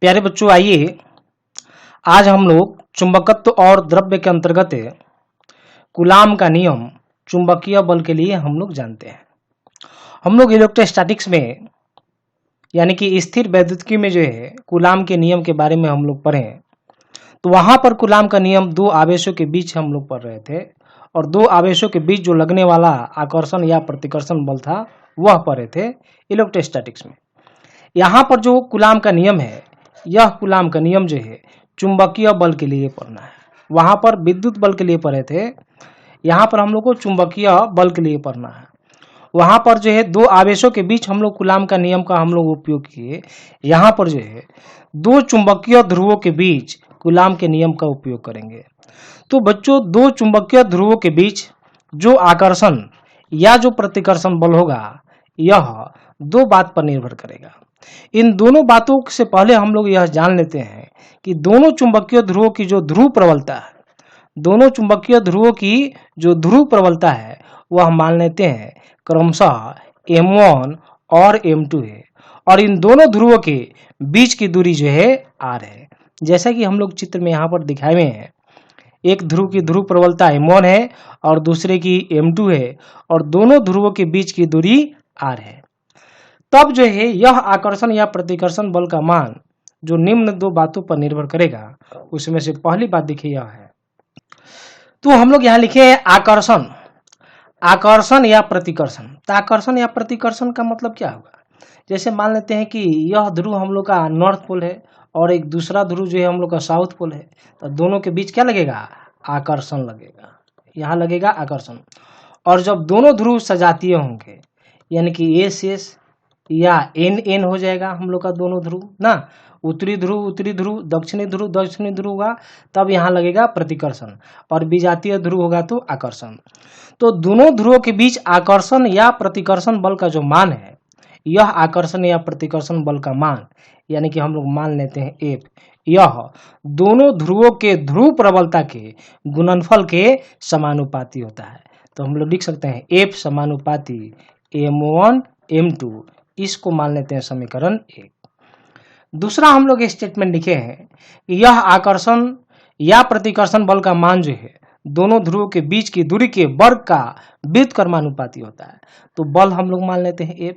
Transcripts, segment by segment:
प्यारे बच्चों, आइए आज हम लोग चुंबकत्व और द्रव्य के अंतर्गत कूलाम का नियम चुंबकीय बल के लिए हम लोग जानते हैं। हम लोग इलेक्ट्रोस्टैटिक्स में यानी कि स्थिर वैद्युतिकी में जो है कूलाम के नियम के बारे में हम लोग पढ़े, तो वहां पर कूलाम का नियम दो आवेशों के बीच हम लोग पढ़ रहे थे और दो आवेशों के बीच जो लगने वाला आकर्षण या प्रतिकर्षण बल था वह पढ़ रहे थे इलेक्ट्रोस्टैटिक्स में। यहाँ पर जो कूलाम का नियम है, यह कूलाम का नियम जो है चुंबकीय बल के लिए पढ़ना है। वहां पर विद्युत बल के लिए पढ़े थे, यहाँ पर हम लोग को चुंबकीय बल के लिए पढ़ना है। वहां पर जो है दो आवेशों के बीच हम लोग कूलाम का नियम का हम लोग उपयोग किए, यहाँ पर जो है दो चुंबकीय ध्रुवों के बीच कूलाम के नियम का उपयोग करेंगे। तो बच्चों, दो चुंबकीय ध्रुवों के बीच जो आकर्षण या जो प्रतिकर्षण बल होगा, यह दो बात पर निर्भर करेगा। इन दोनों बातों से पहले हम लोग यह जान लेते हैं कि दोनों चुंबकीय ध्रुवों की जो ध्रुव प्रबलता है, दोनों चुंबकीय ध्रुवों की जो ध्रुव प्रबलता है वह मान लेते हैं क्रमशः M1 और M2 है, और इन दोनों ध्रुवों के बीच की दूरी जो है R है। जैसा कि हम लोग चित्र में यहाँ पर दिखाए हुए हैं, एक ध्रुव की ध्रुव प्रबलता M1 है और दूसरे की M2 है, और दोनों ध्रुवों के बीच की दूरी R है। तब जो है यह आकर्षण या प्रतिकर्षण बल का मान जो निम्न दो बातों पर निर्भर करेगा, उसमें से पहली बात देखिए यह है। तो हम लोग यहाँ लिखे हैं आकर्षण, आकर्षण या प्रतिकर्षण। तो आकर्षण या प्रतिकर्षण का मतलब क्या होगा? जैसे मान लेते हैं कि यह ध्रुव हम लोग का नॉर्थ पोल है और एक दूसरा ध्रुव जो है हम लोग का साउथ पोल है, तो दोनों के बीच क्या लगेगा? आकर्षण लगेगा। यहाँ लगेगा आकर्षण। और जब दोनों ध्रुव सजातीय होंगे, यानी कि एस या एन हो जाएगा हम लोग का दोनों ध्रुव ना, उत्तरी ध्रुव, दक्षिणी ध्रुव होगा, तब यहाँ लगेगा प्रतिकर्षण, और विजातीय ध्रुव होगा तो आकर्षण। तो दोनों ध्रुवों के बीच आकर्षण या प्रतिकर्षण बल का जो मान है, यह आकर्षण या प्रतिकर्षण बल का मान यानी कि हम लोग मान लेते हैं F, यह दोनों ध्रुवों के ध्रुव प्रबलता के गुणनफल के समानुपाती होता है। तो हम लोग लिख सकते हैं F समानुपाती M1 M2, इसको मान लेते हैं समीकरण 1। दूसरा हम लोग स्टेटमेंट लिखे हैं कि यह आकर्षण या प्रतिकर्षण बल का मान जो है दोनों ध्रुवों के बीच की दूरी के वर्ग का व्युत्क्रमानुपाती होता है। तो बल हम लोग मान लेते हैं F,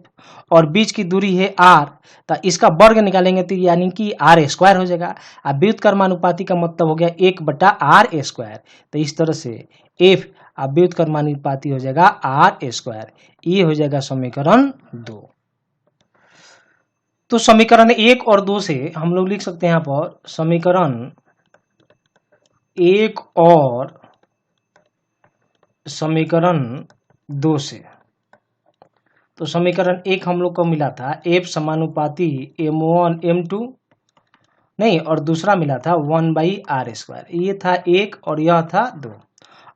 और बीच की दूरी है R, तो इसका वर्ग निकालेंगे तो यानी कि R² हो जाएगा। अब व्युत्क्रमानुपाती का मतलब हो गया 1/R²। तो इस तरह से F अब व्युत्क्रमानुपाती हो जाएगा R²। ये हो जाएगा समीकरण 2। तो समीकरण 1 और 2 से हम लोग लिख सकते हैं यहाँ पर समीकरण 1 और समीकरण 2 से। तो समीकरण 1 हम लोग को मिला था F समानुपाती M1 M2 नहीं, और दूसरा मिला था 1/R²। ये था 1 और यह था 2।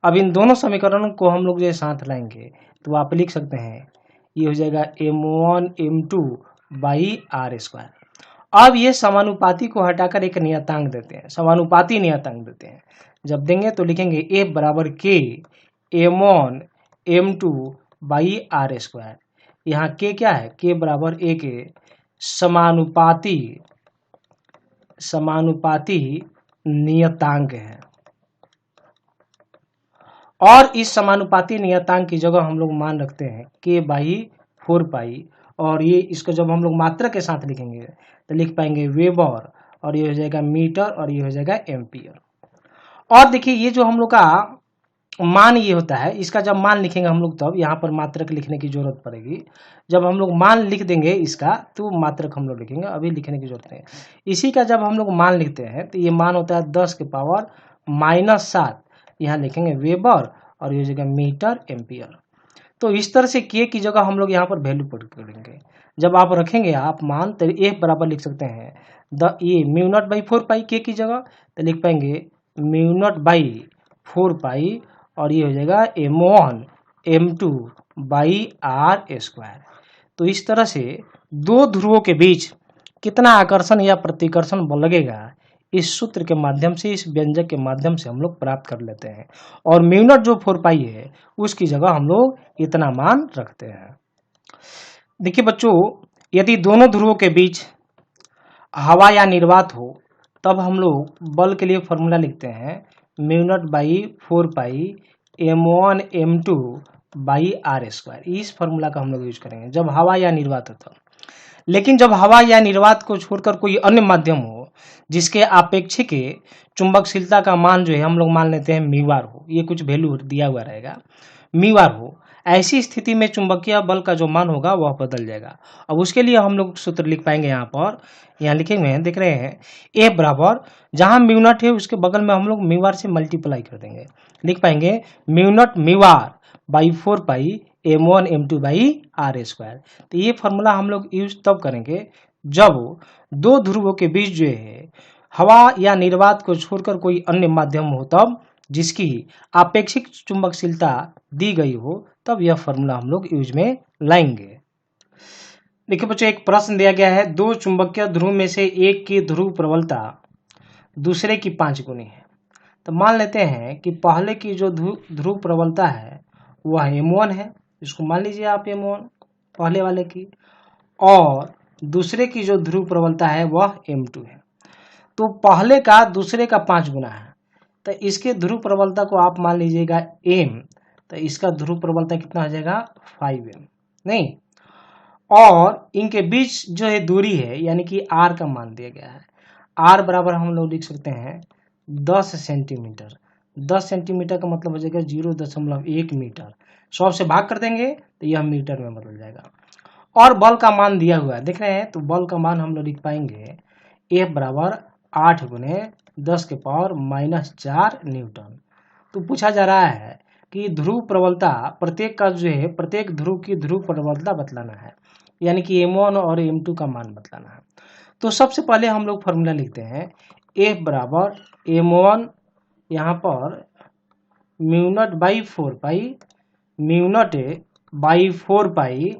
अब इन दोनों समीकरणों को हम लोग जो साथ लाएंगे तो आप लिख सकते हैं ये हो जाएगा M1 M2/R²। अब ये समानुपाती को हटाकर एक नियतांक देते हैं, समानुपाती नियतांक देते हैं। जब देंगे तो लिखेंगे F बराबर K M1 M2/R²। यहाँ K क्या है? K बराबर एक समानुपाती नियतांक है, और इस समानुपाती नियतांक की जगह हम लोग मान रखते हैं K/4π, और ये इसको जब हम लोग मात्रक के साथ लिखेंगे तो लिख पाएंगे वेबर, और ये हो जाएगा मीटर, और ये हो जाएगा एम्पियर। और देखिए ये जो हम लोग का मान ये होता है, इसका जब मान लिखेंगे हम लोग तब यहाँ पर मात्रक लिखने की जरूरत पड़ेगी। जब हम लोग मान लिख देंगे इसका तो मात्रक हम लोग लिखेंगे, अभी लिखने की जरूरत नहीं। इसी का जब हम लोग मान लिखते हैं तो ये मान होता है 10⁻⁻⁷, यहाँ लिखेंगे वेबर, और ये जगह मीटर एम्पियर। तो इस तरह से के की जगह हम लोग यहाँ पर वैल्यू पुट करेंगे। जब आप रखेंगे आप मान, तो F बराबर लिख सकते हैं ये μ0/4π के की जगह, तो लिख पाएंगे μ0/4π, और ये हो जाएगा M1 M2/R²। तो इस तरह से दो ध्रुवों के बीच कितना आकर्षण या प्रतिकर्षण बल लगेगा, इस सूत्र के माध्यम से, इस व्यंजक के माध्यम से हम लोग प्राप्त कर लेते हैं, और μ0 जो 4π है उसकी जगह हम लोग इतना मान रखते हैं। देखिए बच्चों, यदि दोनों ध्रुवों के बीच हवा या निर्वात हो तब हम लोग बल के लिए फॉर्मूला लिखते हैं mu naught by 4 pi m1 m2 by R square. इस फॉर्मूला का हम लोग यूज करेंगे जब हवा या निर्वात हो तब। लेकिन जब हवा या निर्वात को छोड़कर कोई अन्य माध्यम हो जिसके आपेक्षिक चुंबकशीलता का मान जो है हम लोग मान लेते हैं म्यू आर हो, ये कुछ वैल्यू दिया हुआ रहेगा, म्यू आर हो, ऐसी स्थिति में चुंबकीय बल का जो मान होगा वह बदल जाएगा। अब उसके लिए हम लोग सूत्र लिख पाएंगे यहाँ पर, यहाँ लिखे हुए हैं देख रहे हैं, ए बराबर जहाँ म्यू नॉट है उसके बगल में हम लोग म्यू आर से मल्टीप्लाई कर देंगे, लिख पाएंगे mu naught mu R by 4 pi m1 m2 by R square. तो ये फॉर्मूला हम लोग यूज तब करेंगे जब दो ध्रुवों के बीच जो है हवा या निर्वात को छोड़कर कोई अन्य माध्यम हो तब, जिसकी आपेक्षिक चुंबकशीलता दी गई हो तब यह फॉर्मूला हम लोग यूज में लाएंगे। देखिए बच्चों, एक प्रश्न दिया गया है, दो चुंबकीय ध्रुव में से एक की ध्रुव प्रबलता दूसरे की 5 गुनी है। तो मान लेते हैं कि पहले की जो ध्रुव प्रबलता है वह m1 है, इसको मान लीजिए आप m1 पहले वाले की, और दूसरे की जो ध्रुव प्रबलता है वह m2 है। तो पहले का दूसरे का 5 गुना है, तो इसके ध्रुव प्रबलता को आप मान लीजिएगा m, तो इसका ध्रुव प्रबलता कितना हो जाएगा 5m, नहीं, और इनके बीच जो है दूरी है यानी कि r का मान दिया गया है, r बराबर हम लोग लिख सकते हैं 10 सेंटीमीटर। 10 सेंटीमीटर का मतलब हो जाएगा 0.1 मीटर, 100 से भाग कर देंगे तो यह मीटर में बदल जाएगा। और बल का मान दिया हुआ है देख रहे हैं, तो बल का मान हम लोग लिख पाएंगे F बराबर 8 गुने 10 के पावर -4 न्यूटन। तो पूछा जा रहा है कि ध्रुव प्रबलता प्रत्येक का जो है प्रत्येक ध्रुव की ध्रुव प्रबलता बतलाना है, यानी कि m1 और m2 का मान बतलाना है। तो सबसे पहले हम लोग फॉर्मूला लिखते हैं F बराबर m1 यहाँ पर mu naught by 4 pi mu naught by 4 pi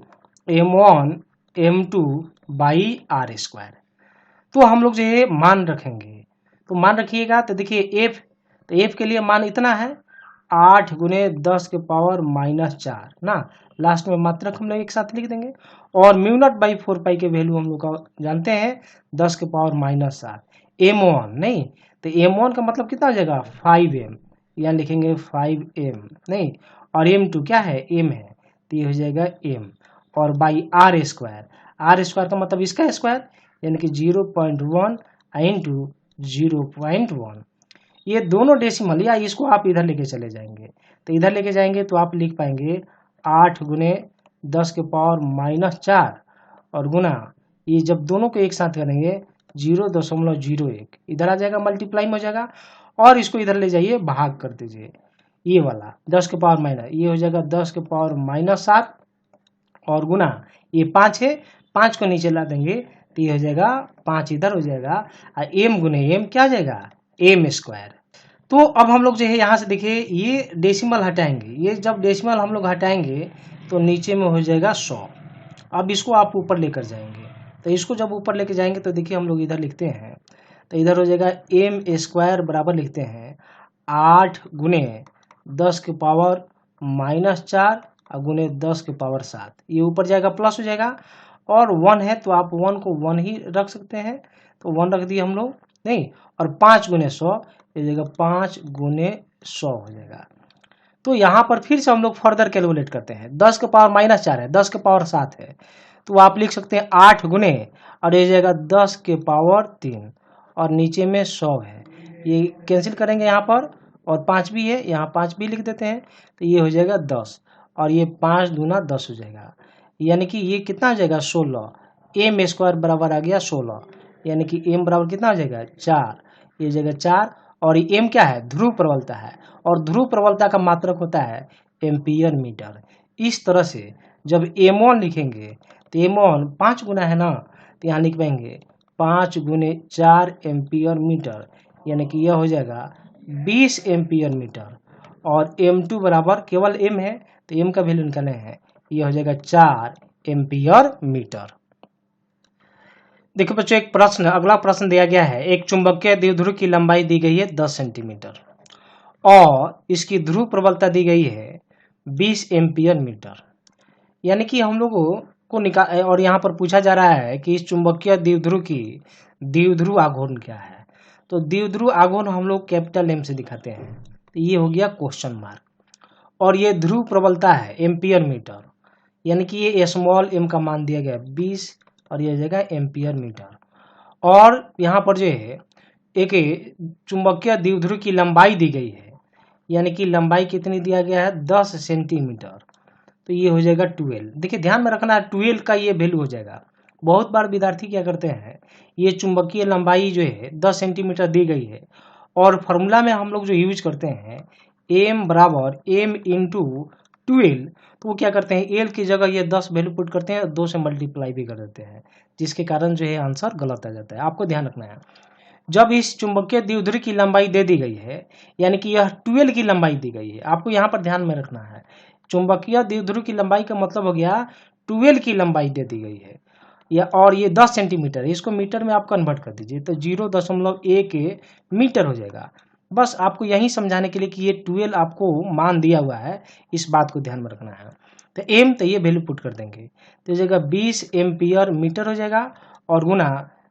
m1 m2 by R square. तो हम लोग जो है मान रखेंगे, तो मान रखिएगा, तो देखिए f, तो f के लिए मान इतना है 8 गुने 10 के पावर -4 ना, लास्ट में मात्रक हम लोग एक साथ लिख देंगे, और म्यू नॉट बाई 4 पाई के वैल्यू हम लोग का जानते हैं 10 के पावर -7 m1, नहीं, तो m1 का मतलब कितना हो जाएगा 5m, यहाँ लिखेंगे 5m, नहीं, और m2 क्या है m है, तो ये हो जाएगा m, और by R square, R square का मतलब इसका स्क्वायर यानी कि 0.1 इंटू 0.1, ये दोनों डेसिमल, या इसको आप इधर लेके चले जाएंगे, तो इधर लेके जाएंगे तो आप लिख पाएंगे 8 गुने 10 के पावर -4 और गुना, ये जब दोनों को एक साथ करेंगे 0.01 इधर आ जाएगा, मल्टीप्लाई में हो जाएगा, और इसको इधर ले जाइए भाग कर दीजिए, ये वाला 10 के पावर माइनस, ये हो जाएगा 10 के पावर -7 और गुना ये 5 है, 5 को नीचे ला देंगे तो ये हो जाएगा 5 इधर हो जाएगा, और m गुने m क्या आ जाएगा m स्क्वायर। तो अब हम लोग जो है यहाँ से देखिए ये डेसिमल हटाएंगे, ये जब डेसिमल हम लोग हटाएंगे तो नीचे में हो जाएगा 100। अब इसको आप ऊपर लेकर जाएंगे, तो इसको जब ऊपर लेकर जाएंगे तो देखिए हम लोग इधर लिखते हैं, तो इधर हो जाएगा m स्क्वायर बराबर लिखते हैं 8 गुने 10 के पावर -4 और गुने 10 के पावर 7, ये ऊपर जाएगा प्लस हो जाएगा, और 1 है तो आप 1 को 1 ही रख सकते हैं, तो 1 रख दिए हम लोग, नहीं, और 5 गुने 100 ये जाएगा 5 गुने 100 हो जाएगा। तो यहाँ पर फिर से हम लोग फर्दर कैलकुलेट करते हैं, 10 के पावर -4 है, 10 के पावर 7 है, तो आप लिख सकते हैं 8 गुने, और ये जाएगा 10 के पावर 3 और नीचे में 100 है, ये कैंसिल करेंगे यहाँ पर, और 5 भी है, यहाँ 5 भी लिख देते हैं, तो ये हो जाएगा 10, और ये 5 दूना 10 हो जाएगा, यानी कि ये कितना हो जाएगा 16, m स्क्वायर बराबर आ गया 16, यानी कि m बराबर कितना हो जाएगा 4, ये जगह 4, और ये m क्या है ध्रुव प्रबलता है, और ध्रुव प्रबलता का मात्रक होता है एम्पियर मीटर। इस तरह से जब m1 लिखेंगे तो m1 5 गुना है ना, तो यहाँ लिख पाएंगे 5 गुने 4 एम्पियर मीटर, यानी कि यह हो जाएगा 20 एम्पियर मीटर, और m2 बराबर केवल m है तो m का वैल्यू निकालना है, यह हो जाएगा 4 एम्पियर मीटर। देखो बच्चों, एक प्रश्न, अगला प्रश्न दिया गया है, एक चुंबकीय द्विध्रुव की लंबाई दी गई है 10 सेंटीमीटर और इसकी ध्रुव प्रबलता दी गई है 20 एम्पियर मीटर, यानी कि हम लोग को निकाल, और यहाँ पर पूछा जा रहा है कि इस चुंबकीय द्विध्रुव की द्विध्रुव आघूर्ण क्या है। तो द्विध्रुव आघूर्ण हम लोग कैपिटल एम से दिखाते हैं, तो ये हो गया क्वेश्चन मार्क। और ये ध्रुव प्रबलता है एम्पियर मीटर, यानी कि ये स्मॉल एम का मान दिया गया 20 और ये हो जाएगा एम्पियर मीटर। और यहाँ पर जो है एक चुंबकीय द्विध्रुव की लंबाई दी गई है, यानी कि लंबाई कितनी दिया गया है 10 सेंटीमीटर, तो ये हो जाएगा 12। देखिए ध्यान में रखना है 12 का ये वैल्यू हो जाएगा। बहुत बार विद्यार्थी क्या करते हैं, ये चुंबकीय लंबाई जो है 10 सेंटीमीटर दी गई है और फॉर्मूला में हम लोग जो यूज करते हैं m बराबर m इंटू 12, तो वो क्या करते हैं l की जगह ये 10 वैल्यू पुट करते हैं और 2 से मल्टीप्लाई भी कर देते हैं, जिसके कारण जो है आंसर गलत आ जाता है। आपको ध्यान रखना है जब इस चुंबकीय द्विध्रुव की लंबाई दे दी गई है, यानी कि यह 12 की लंबाई दी गई है, आपको यहाँ पर ध्यान में रखना है चुंबकीय द्विध्रुव की लंबाई का मतलब हो गया 12 की लंबाई दे दी गई है या, और ये 10 सेंटीमीटर है, इसको मीटर में आप कन्वर्ट कर दीजिए तो 0.1 मीटर हो जाएगा। बस आपको यही समझाने के लिए कि ये 12 आपको मान दिया हुआ है, इस बात को ध्यान में रखना है। तो एम तो ये वैल्यू पुट कर देंगे तो जगह 20 एम्पियर मीटर हो जाएगा और गुना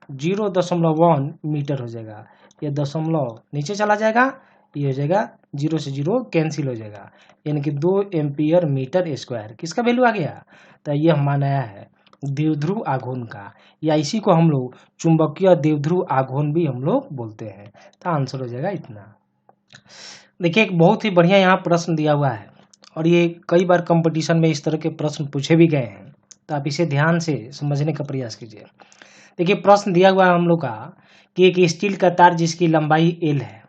0.1 मीटर हो जाएगा, ये दशमलव नीचे चला जाएगा, ये हो जाएगा 0 से 0 कैंसिल हो जाएगा, यानी कि 2 एम्पियर मीटर स्क्वायर किसका वैल्यू आ गया, तो ये मान आया है द्विध्रुव आघूर्ण का, या इसी को हम लोग चुंबकीय द्विध्रुव आघूर्ण भी हम लोग बोलते हैं। तो आंसर हो जाएगा इतना। देखिए एक बहुत ही बढ़िया यहाँ प्रश्न दिया हुआ है और ये कई बार कंपटीशन में इस तरह के प्रश्न पूछे भी गए हैं, तो आप इसे ध्यान से समझने का प्रयास कीजिए। देखिए प्रश्न दिया हुआ है हम लोग का कि एक स्टील का तार जिसकी लंबाई L है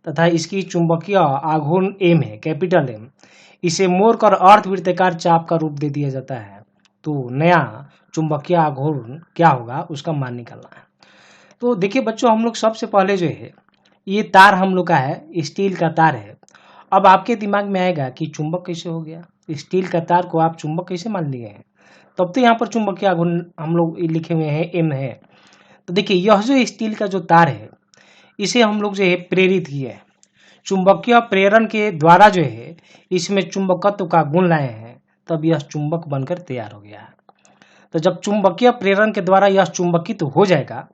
तथा इसकी चुंबकीय आघूर्ण M है, कैपिटल M, इसे मोड़कर अर्धवृत्ताकार चाप का रूप दे दिया जाता है, तो नया चुंबकीय आघूर्ण क्या होगा उसका मान निकालना है। तो देखिए बच्चों हम लोग सबसे पहले जो है ये तार हम लोग का है, स्टील का तार है। अब आपके दिमाग में आएगा कि चुंबक कैसे हो गया, स्टील का तार को आप चुंबक कैसे मान लिए हैं, तब तो यहाँ पर चुंबकीय आघूर्ण हम लोग लिखे हुए हैं M है। तो देखिए यह जो स्टील का जो तार है इसे हम लोग जो है प्रेरित किए हैं, चुंबकीय प्रेरण के द्वारा जो है इसमें चुंबकत्व का गुण लाए हैं, तब यह चुंबक बनकर तैयार हो गया है। तो जब चुंबकीय प्रेरण के द्वारा यह चुंबकित हो जाएगा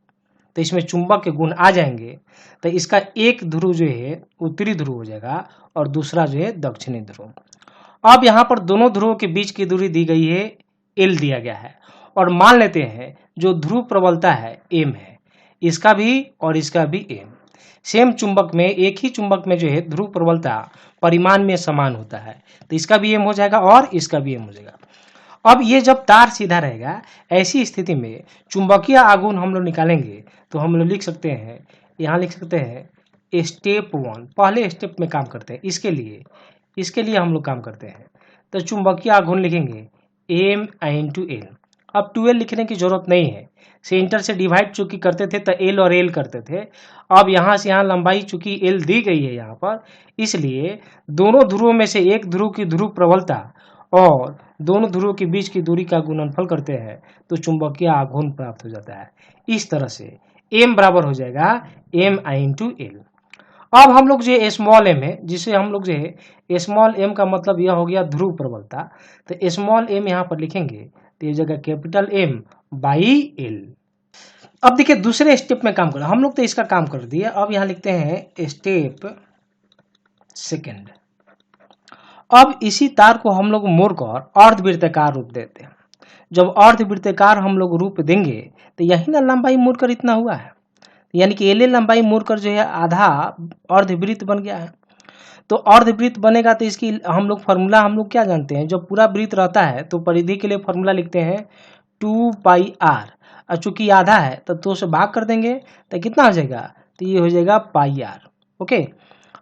तो इसमें चुंबक के गुण आ जाएंगे, तो इसका एक ध्रुव जो है उत्तरी ध्रुव हो जाएगा और दूसरा जो है दक्षिणी ध्रुव। अब यहाँ पर दोनों ध्रुवों के बीच की दूरी दी गई है L दिया गया है और मान लेते हैं जो ध्रुव प्रबलता है M है, इसका भी और इसका भी M। सेम चुंबक में एक ही चुंबक में जो है ध्रुव प्रबलता परिमाण में समान होता है, तो इसका भी M हो जाएगा और इसका भी M हो जाएगा। अब ये जब तार सीधा रहेगा ऐसी स्थिति में चुंबकीय आघूर्ण हम लोग निकालेंगे तो हम लोग लिख सकते हैं, यहाँ लिख सकते हैं स्टेप 1, पहले स्टेप में काम करते हैं, इसके लिए हम लोग काम करते हैं। तो चुंबकीय आघूर्ण लिखेंगे M इंटू L। अब 12 लिखने की जरूरत नहीं है, सेंटर से डिवाइड चूंकि करते थे तो L और L करते थे। अब यहाँ से यहाँ लंबाई चूंकि L दी गई है यहाँ पर, इसलिए दोनों ध्रुवों में से एक ध्रुव की ध्रुव प्रबलता और दोनों ध्रुवों के बीच की दूरी का गुणनफल करते हैं तो चुंबकीय आघूर्ण प्राप्त हो जाता है। इस तरह से M बराबर हो जाएगा M इंटू L। अब हम लोग जो स्मॉल m है, जिसे हम लोग जो है स्मॉल m का मतलब यह हो गया ध्रुव प्रबलता, तो स्मॉल m यहाँ पर लिखेंगे तो ये जगह कैपिटल M बाई L। अब देखिए दूसरे स्टेप में काम करें, हम लोग तो इसका काम कर दिए, अब यहाँ लिखते हैं स्टेप सेकेंड। अब इसी तार को हम लोग मोड़कर अर्धवृत्ताकार रूप देते हैं। जब अर्धवृत्ताकार हम लोग रूप देंगे तो यही ना लंबाई मोड़कर इतना हुआ है, यानी कि L लंबाई मोड़कर जो है आधा अर्धवृत्त बन गया है। तो अर्धवृत्त बनेगा तो इसकी हम लोग फॉर्मूला हम लोग क्या जानते हैं, जब पूरा वृत्त रहता है तो परिधि के लिए फॉर्मूला लिखते हैं 2πr, और चूंकि आधा है तो 2 से भाग कर देंगे तो कितना हो जाएगा, तो ये हो जाएगा πr। ओके,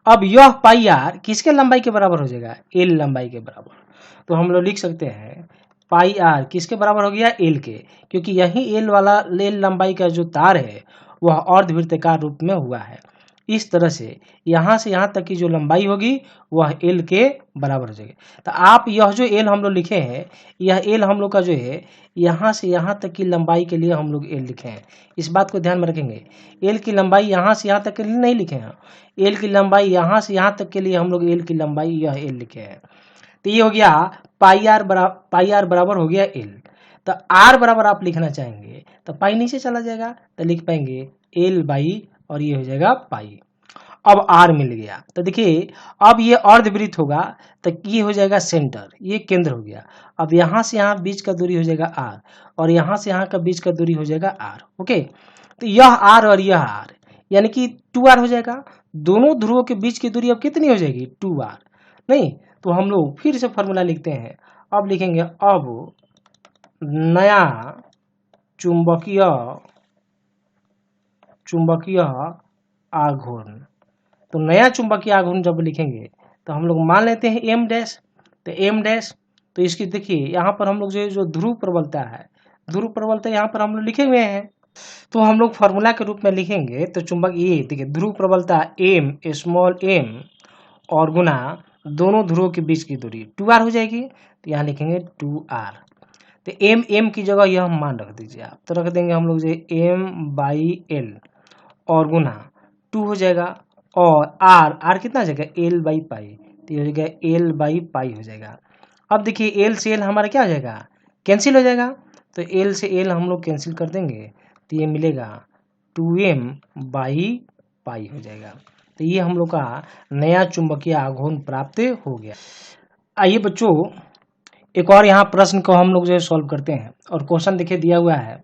अब यह πr किसके लंबाई के बराबर हो जाएगा, L लंबाई के बराबर। तो हम लोग लिख सकते हैं πr किसके बराबर हो गया, L के, क्योंकि यही L वाला L लंबाई का जो तार है वह अर्धवृत्ताकार रूप में हुआ है। इस तरह से यहाँ तक की जो लंबाई होगी वह L के बराबर हो जाएगी। तो आप यह जो L हम लोग लिखे हैं, यह L हम लोग का जो है यहाँ से यहाँ तक की लंबाई के लिए हम लोग L लिखे हैं। इस बात को ध्यान में रखेंगे, L की लंबाई यहाँ से यहाँ तक के लिए नहीं लिखे हैं, L की लंबाई यहाँ से यहाँ तक के लिए हम लोग L की लंबाई यह L लिखे हैं। तो ये हो गया πr बराबर हो गया L। तो आर बराबर आप लिखना चाहेंगे तो पाई नीचे चला जाएगा, तो लिख पाएंगे एल बाई और ये हो जाएगा पाई। अब आर मिल गया, तो देखिए अब ये अर्धवृत्त होगा तो ये हो जाएगा सेंटर, ये केंद्र हो गया। अब यहाँ से यहाँ बीच का दूरी हो जाएगा आर और यहाँ से यहाँ का बीच का दूरी हो जाएगा आर। ओके, तो यह आर और यह आर यानी कि 2r हो जाएगा। दोनों ध्रुवों के बीच की दूरी अब कितनी हो जाएगी 2r। नहीं तो हम लोग फिर से फॉर्मूला लिखते हैं। अब लिखेंगे अब नया चुंबकीय आघूर्ण। तो नया चुंबकीय आघूर्ण जब लिखेंगे तो हम लोग मान लेते हैं एम डैश। तो एम डैश तो इसकी देखिए यहाँ पर हम लोग जो ध्रुव प्रबलता है, ध्रुव प्रबलता यहाँ पर हम लोग लिखे हुए हैं। तो हम लोग फॉर्मूला के रूप में लिखेंगे तो चुंबक ये देखिए ध्रुव प्रबलता एम स्मॉल एम और गुना दोनों ध्रुवों के बीच की दूरी 2r हो जाएगी। तो यहाँ लिखेंगे 2r। तो एम की जगह यह मान रख दीजिए आप, तो रख देंगे हम लोग जो एम बाई एल और गुना 2 हो जाएगा और आर कितना हो जाएगा एल बाई पाई, तो ये हो जाएगा एल बाई पाई हो जाएगा। अब देखिए एल से एल हमारा क्या हो जाएगा कैंसिल हो जाएगा, तो एल से एल हम लोग कैंसिल कर देंगे तो ये मिलेगा 2m बाई पाई हो जाएगा। तो ये हम लोग का नया चुंबकीय आघूर्ण प्राप्त हो गया। आइए बच्चों एक और यहाँ प्रश्न को हम लोग जो है सॉल्व करते हैं। और क्वेश्चन देखिए दिया हुआ है,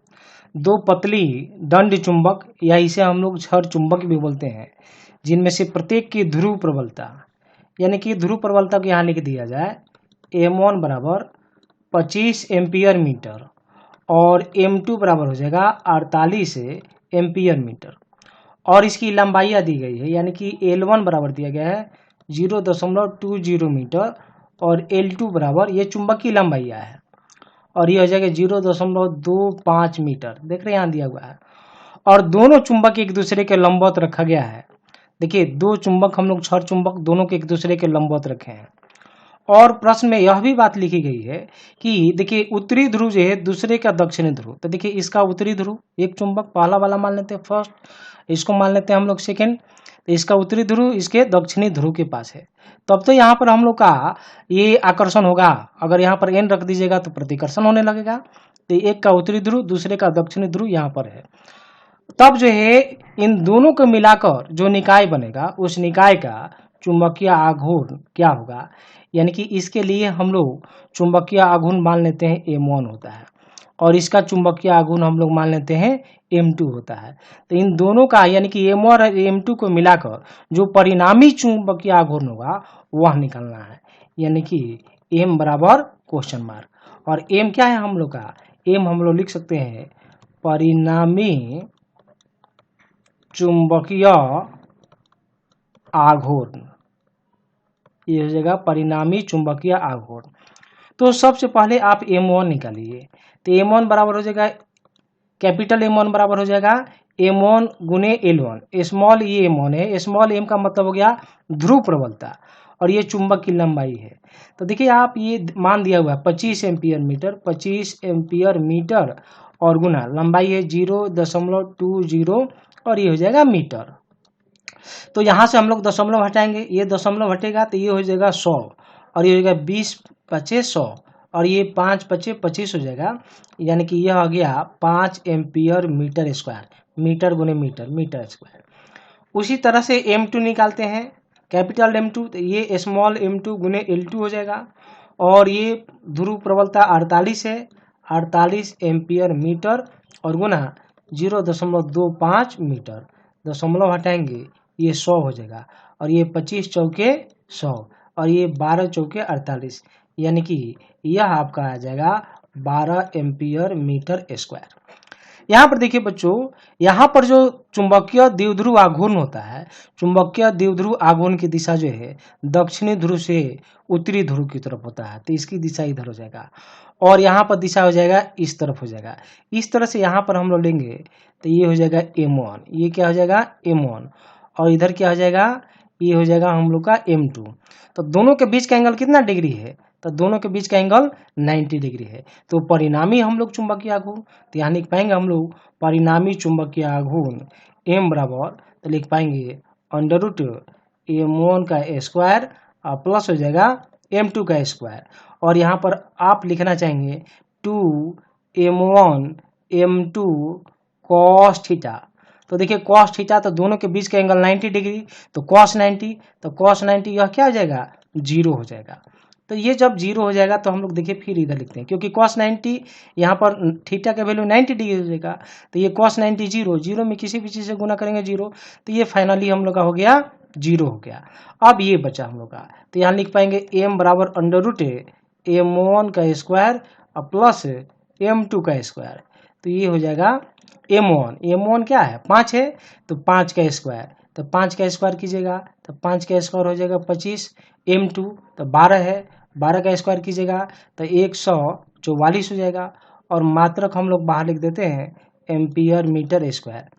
दो पतली दंड चुंबक या इसे हम लोग छड़ चुंबक भी बोलते हैं, जिनमें से प्रत्येक की ध्रुव प्रबलता यानी कि ध्रुव प्रबलता को यहाँ लिख दिया जाए m1 बराबर 25 एम्पियर मीटर और m2 बराबर हो जाएगा 48 एम्पियर मीटर और इसकी लंबाइयाँ दी गई है, यानी कि L1 बराबर दिया गया है 0.20 मीटर और L2 बराबर ये चुंबकीय लंबाइयाँ है और ये हो जाएगा 0.25 मीटर। देख रहे हैं यहाँ दिया हुआ है और दोनों चुंबक एक दूसरे के लंबवत रखा गया है। देखिए दो चुंबक हम लोग छड़ चुंबक दोनों के एक दूसरे के लंबवत रखे हैं। और प्रश्न में यह भी बात लिखी गई है कि देखिए उत्तरी ध्रुव जो है दूसरे का दक्षिणी ध्रुव, तो देखिए इसका उत्तरी ध्रुव एक चुंबक पहला वाला मान लेते हैं फर्स्ट, इसको मान लेते हैं हम लोग सेकेंड, तो इसका उत्तरी ध्रुव इसके दक्षिणी ध्रुव के पास है। तब तो यहाँ पर हम लोग का ये आकर्षण होगा, अगर यहाँ पर एन रख दीजिएगा तो प्रतिकर्षण होने लगेगा। तो एक का उत्तरी ध्रुव दूसरे का दक्षिणी ध्रुव यहाँ पर है। तब जो है इन दोनों को मिलाकर जो निकाय बनेगा उस निकाय का चुंबकीय आघूर्ण क्या होगा, यानी कि इसके लिए हम लोग चुंबकीय आघूर्ण मान लेते हैं m1 होता है और इसका चुंबकीय आघूर्ण हम लोग मान लेते हैं m2 होता है। तो इन दोनों का यानी कि m1 और m2 को मिलाकर जो परिणामी चुंबकीय आघूर्ण होगा वह निकालना है, यानी कि m बराबर क्वेश्चन मार्क। और m क्या है हम लोग का, m हम लोग लिख सकते हैं परिणामी चुंबकीय आघूर्ण, ये हो जाएगा परिणामी चुंबकीय आघूर्ण। तो सबसे पहले आप m1 निकालिए, तो m1 बराबर हो जाएगा कैपिटल M1 बराबर हो जाएगा m1 गुने L1, स्मॉल ये m1 है, स्मॉल m का मतलब हो गया ध्रुव प्रबलता और ये चुंबक की लंबाई है। तो देखिए आप ये मान दिया हुआ है 25 एम्पियर मीटर, 25 एम्पियर मीटर और गुना लंबाई है 0.20 और ये हो जाएगा मीटर। तो यहाँ से हम लोग दशमलव हटाएंगे, ये दशमलव हटेगा तो ये हो जाएगा 100 और ये हो जाएगा 20 पचे 100 और ये 5 पचे 25 हो जाएगा, यानी कि यह हो गया 5 एम्पियर मीटर स्क्वायर, मीटर गुने मीटर, मीटर स्क्वायर। उसी तरह से m2 निकालते हैं, कैपिटल M2, तो ये स्मॉल m2 गुने L2 हो जाएगा और ये ध्रुव प्रबलता 48 है, 48 एम्पियर मीटर और गुना 0.25 मीटर, दशमलव हटाएंगे ये 100 हो जाएगा और ये 25 चौके 100 और ये 12 चौके 48, यानी कि यह आपका आ जाएगा 12 एम्पियर मीटर स्क्वायर। यहाँ पर देखिए बच्चों, यहाँ पर जो चुंबकीय द्विध्रुव आघूर्ण होता है, चुंबकीय द्विध्रुव आघूर्ण की दिशा जो है दक्षिणी ध्रुव से उत्तरी ध्रुव की तरफ होता है, तो इसकी दिशा इधर हो जाएगा और यहाँ पर दिशा हो जाएगा इस तरफ हो जाएगा। इस तरह से यहाँ पर हम लोग लेंगे तो ये हो जाएगा m1, ये क्या हो जाएगा m1 और इधर क्या हो जाएगा, ये हो जाएगा हम लोग का m2। तो दोनों के बीच का एंगल कितना डिग्री है, तो दोनों के बीच का एंगल 90 डिग्री है। तो परिणामी हम लोग चुंबकीय आघूर्ण, तो यहाँ लिख पाएंगे हम लोग परिणामी चुंबकीय आघूर्ण m बराबर, तो लिख पाएंगे अंडर रूट m1 का स्क्वायर प्लस हो जाएगा m2 का स्क्वायर और यहाँ पर आप लिखना चाहेंगे 2 m1 m2 cos थीटा। तो देखिए cos थीटा तो दोनों के बीच का एंगल 90 डिग्री, तो cos 90, तो cos 90 यह क्या हो जाएगा, जीरो हो जाएगा। तो ये जब जीरो हो जाएगा तो हम लोग देखिए फिर इधर लिखते हैं, क्योंकि cos 90 यहाँ पर थीटा का वैल्यू 90 डिग्री हो जाएगा, तो ये cos 90 जीरो, जीरो में किसी भी चीज़ से गुना करेंगे जीरो, तो ये फाइनली हम लोग का हो गया जीरो हो गया। अब ये बचा हम लोग का, तो यहाँ लिख पाएंगे m बराबर अंडर रूट m1 का स्क्वायर और प्लस m2 का स्क्वायर। तो ये हो जाएगा m1 क्या है, 5 है, तो 5 का स्क्वायर, तो 5 का स्क्वायर कीजिएगा तो 5 का स्क्वायर हो जाएगा 25, m2 तो 12 है, 12 का स्क्वायर कीजिएगा तो 144 हो जाएगा, और मात्रक हम लोग बाहर लिख देते हैं एम्पियर मीटर स्क्वायर,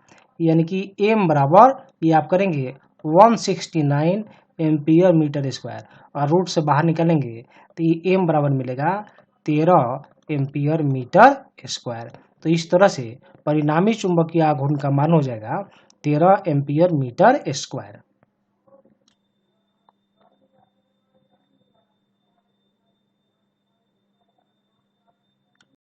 यानी कि m बराबर ये आप करेंगे 169 एम्पियर मीटर स्क्वायर, और रूट से बाहर निकालेंगे तो ये m बराबर मिलेगा 13 एम्पियर मीटर स्क्वायर। तो इस तरह से परिणामी चुंबकीय आघूर्ण का मान हो जाएगा 13 एम्पियर मीटर स्क्वायर।